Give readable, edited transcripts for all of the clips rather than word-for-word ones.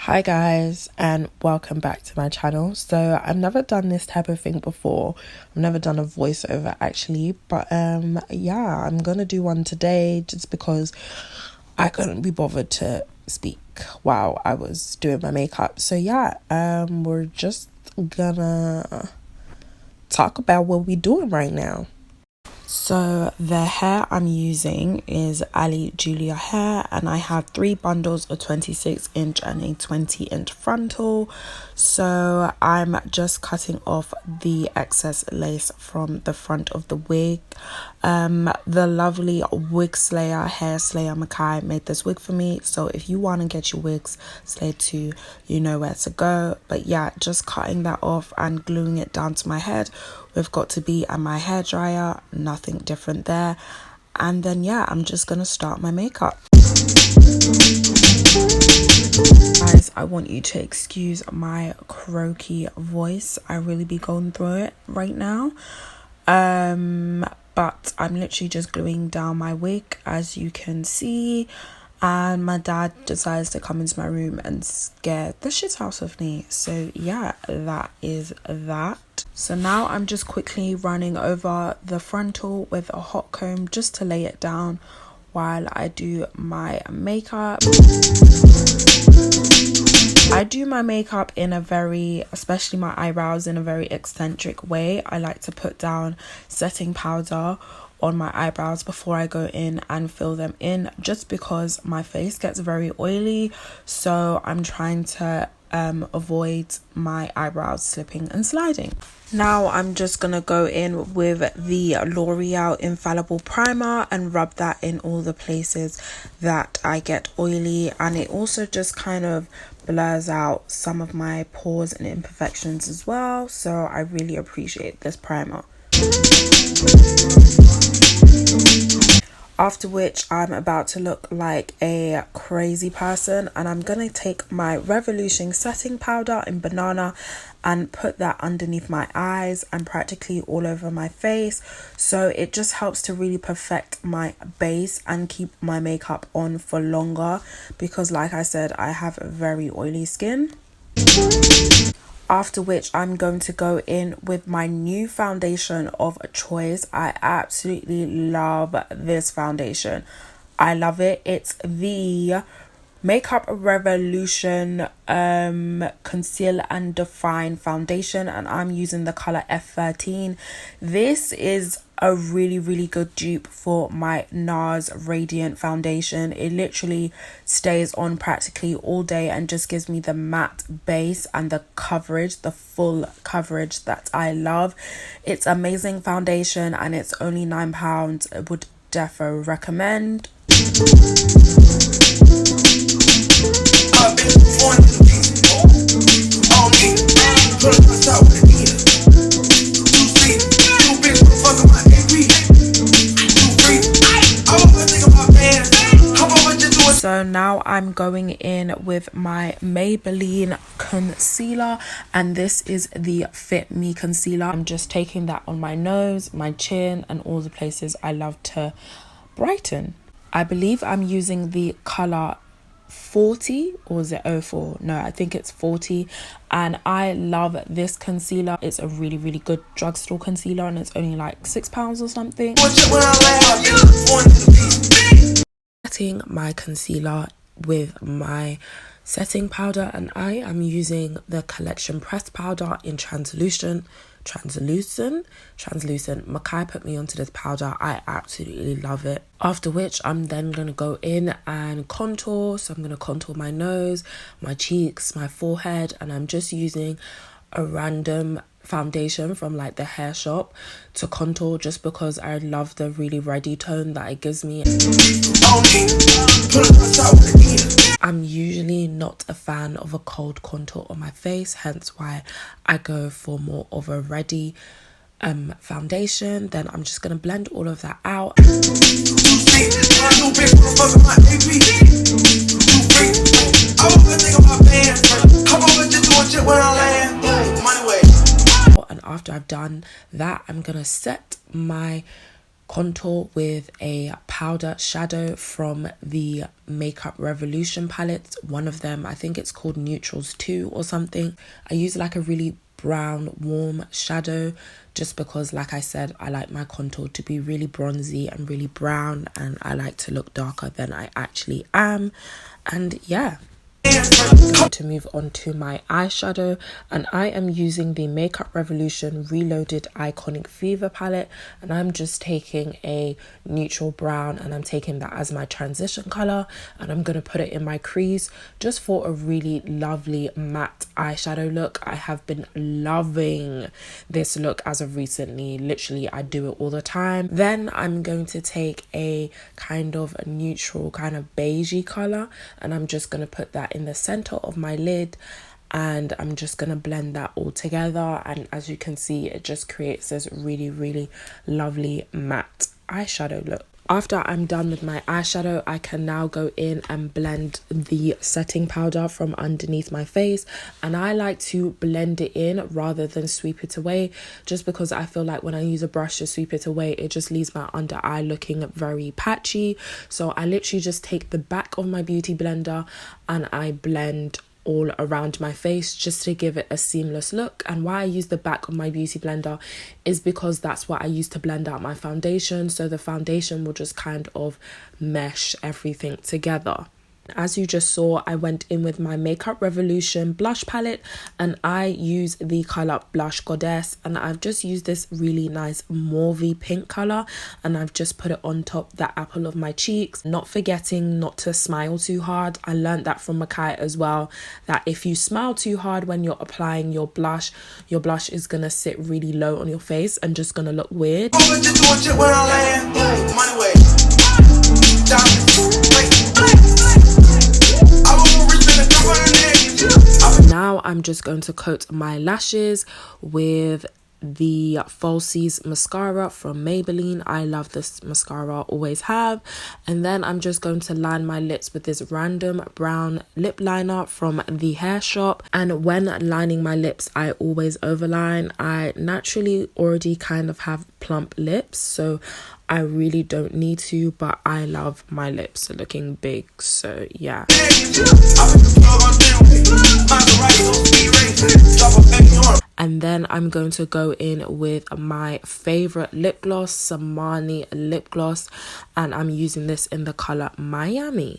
Hi guys, and welcome back to my channel. So I've never done this type of thing before. I've never done a voiceover actually, but yeah, I'm gonna do one today just because I couldn't be bothered to speak while I was doing my makeup. So yeah, we're just gonna talk about what we're doing right now. So the hair I'm using is Ali Julia hair, and I have 3 bundles, a 26-inch and a 20-inch frontal. So I'm just cutting off the excess lace from the front of the wig. The lovely wig slayer, hair slayer Makai made this wig for me. So if you want to get your wigs slayed too, you know where to go. But yeah, just cutting that off and gluing it down to my head. We've got to be at my hairdryer, nothing different there. And then yeah, I'm just gonna start my makeup. Guys, I want you to excuse my croaky voice. I really be going through it right now. But I'm literally just gluing down my wig, as you can see. And my dad decides to come into my room and scare the shit out of me. So yeah, that is that. So now I'm just quickly running over the frontal with a hot comb just to lay it down while I do my makeup. I do my makeup in a very, especially my eyebrows, in a very eccentric way. I like to put down setting powder on my eyebrows before I go in and fill them in, just because my face gets very oily. So I'm trying to avoid my eyebrows slipping and sliding. Now I'm just gonna go in with the L'Oreal Infallible Primer and rub that in all the places that I get oily, and it also just kind of blurs out some of my pores and imperfections as well. So I really appreciate this primer. After which I'm about to look like a crazy person, and I'm gonna take my Revolution setting powder in banana and put that underneath my eyes and practically all over my face. So it just helps to really perfect my base and keep my makeup on for longer, because like I said, I have a very oily skin. After which I'm going to go in with my new foundation of choice. I absolutely love this foundation. I love it. It's the Makeup Revolution Conceal and Define foundation, and I'm using the color F13. This is a really good dupe for my NARS Radiant foundation. It literally stays on practically all day and just gives me the matte base and the coverage, the full coverage that I love. It's amazing foundation and it's only £9. I would defo recommend. So now I'm going in with my Maybelline concealer, and this is the Fit Me concealer. I'm just taking that on my nose, my chin, and all the places I love to brighten. I believe I'm using the color 40, or is it 04? No, I think it's 40, and I love this concealer. It's a really good drugstore concealer, and it's only like £6 or something. Setting my concealer with my setting powder, and I am using the Collection pressed powder in translucent. Makai put me onto this powder. I absolutely love it. After which I'm then going to go in and contour. So I'm going to contour my nose, my cheeks, my forehead, and I'm just using a random foundation from like the hair shop to contour, just because I love the really reddy tone that it gives me. I'm usually not a fan of a cold contour on my face, hence why I go for more of a reddy foundation. Then I'm just going to blend all of that out. And after I've done that, I'm gonna set my contour with a powder shadow from the Makeup Revolution palette. One of them, I think it's called Neutrals 2 or something. I use like a really brown warm shadow just because, like I said, I like my contour to be really bronzy and really brown, and I like to look darker than I actually am. And yeah, to move on to my eyeshadow, and I am using the Makeup Revolution Reloaded Iconic Fever palette, and I'm just taking a neutral brown and I'm taking that as my transition color, and I'm going to put it in my crease just for a really lovely matte eyeshadow look. I have been loving this look as of recently. Literally, I do it all the time. Then I'm going to take a kind of a neutral kind of beigey color, and I'm just going to put that in the center of my lid, and I'm just gonna blend that all together. And as you can see, it just creates this really lovely matte eyeshadow look. After I'm done with my eyeshadow, I can now go in and blend the setting powder from underneath my face, and I like to blend it in rather than sweep it away, just because I feel like when I use a brush to sweep it away, it just leaves my under eye looking very patchy. So I literally just take the back of my beauty blender and I blend all around my face just to give it a seamless look. And why I use the back of my beauty blender is because that's what I use to blend out my foundation, so the foundation will just kind of mesh everything together. As you just saw, I went in with my Makeup Revolution blush palette, and I use the color Blush Goddess, and I've just used this really nice mauvey pink color, and I've just put it on top the apple of my cheeks, not forgetting not to smile too hard. I learned that from Makai as well, that if you smile too hard when you're applying your blush is gonna sit really low on your face and just gonna look weird. Now I'm just going to coat my lashes with the Falsies mascara from Maybelline. I love this mascara, always have. And then I'm just going to line my lips with this random brown lip liner from the Hair Shop. And when lining my lips, I always overline. I naturally already kind of have plump lips, so I really don't need to, but I love my lips looking big, so yeah. And then I'm going to go in with my favorite lip gloss, Samani lip gloss, and I'm using this in the color Miami.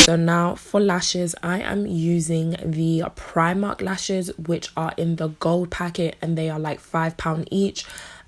So now for lashes, I am using the Primark lashes, which are in the gold packet, and they are like £5 each.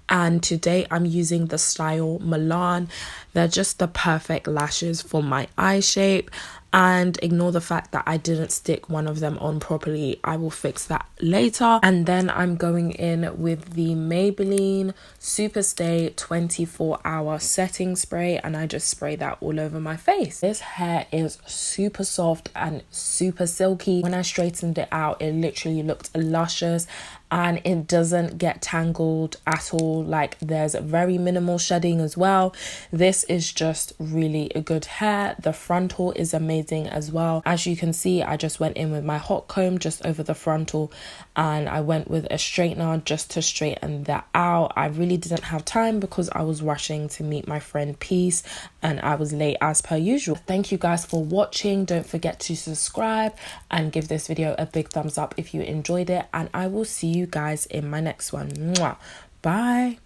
And today I'm using the style Milan. They're just the perfect lashes for my eye shape. And ignore the fact that I didn't stick one of them on properly. I will fix that later. And then I'm going in with the Maybelline Superstay 24-hour setting spray, and I just spray that all over my face. This hair is super soft and super silky. When I straightened it out, it literally looked luscious, and it doesn't get tangled at all. Like, there's very minimal shedding as well. This is just really a good hair. The frontal is amazing as well. As you can see, I just went in with my hot comb just over the frontal, and I went with a straightener just to straighten that out. I really didn't have time because I was rushing to meet my friend Peace, and I was late as per usual. Thank you guys for watching. Don't forget to subscribe and give this video a big thumbs up if you enjoyed it, and I will see you guys in my next one. Mwah. Bye.